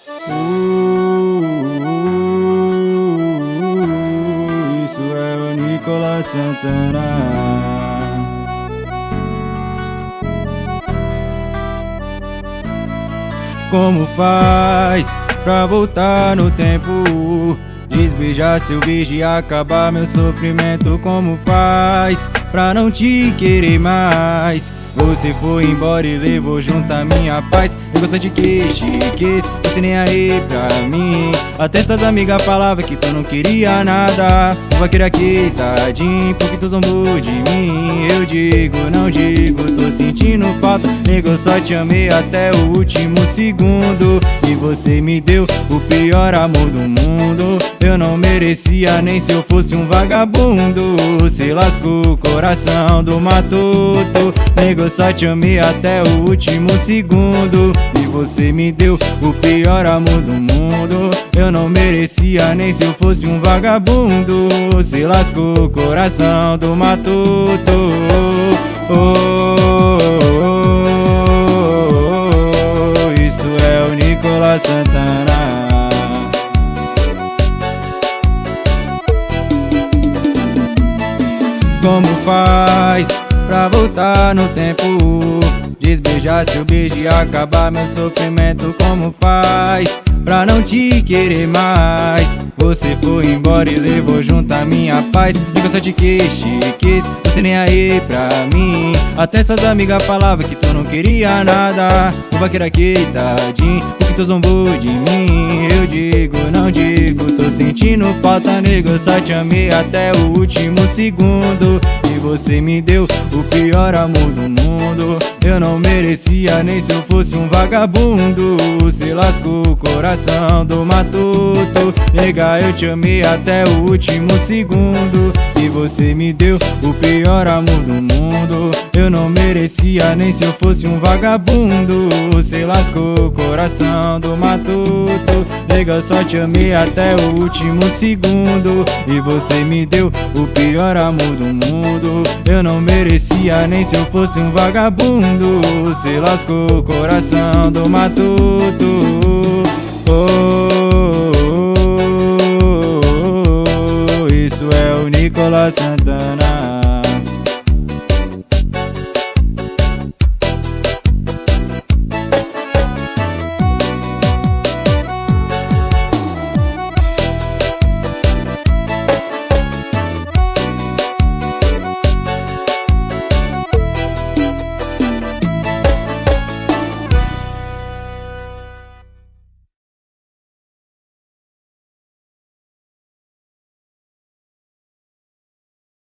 Isso é o Nicolas Santana. Como faz pra voltar no tempo? Desbeijar seu beijo e acabar meu sofrimento. Como faz pra não te querer mais? Você foi embora e levou junto a minha paz. Eu gosto de quis, você nem aí pra mim. Até suas amigas falavam que tu não queria nada. Não vai querer aqui, tadinho, porque tu zombou de mim. Eu digo, não digo, tô sentindo falta. Nego, eu só te amei até o último segundo. E você me deu o pior amor do mundo. Eu não merecia nem se eu fosse um vagabundo. Você lascou o coração do matuto. Nego, eu só te amei até o último segundo. E você me deu o pior amor do mundo. Eu não merecia nem se eu fosse um vagabundo. Você lascou o coração do matuto. Isso é o Nicolas Santana. Como faz pra voltar no tempo? Desbeijar seu beijo e acabar meu sofrimento. Como faz pra não te querer mais? Você foi embora e levou junto a minha paz. Digo, eu só te quis, você nem aí pra mim. Até suas amigas falavam que tu não queria nada. Não vai querer aqui, tadinho, porque tu zombou de mim. Eu digo, não digo, tô sentindo falta, nego. Eu só te amei até o último segundo. E você me deu o pior amor do mundo. Eu não merecia nem se eu fosse um vagabundo. Você lascou o coração do matuto. Nega, eu te amei até o último segundo. E você me deu o pior amor do mundo. Eu não merecia nem se eu fosse um vagabundo. Você lascou o coração do matuto. Nega, eu só te amei até o último segundo. E você me deu o pior amor do mundo. Eu não merecia nem se eu fosse um vagabundo. Você lascou o coração do matuto.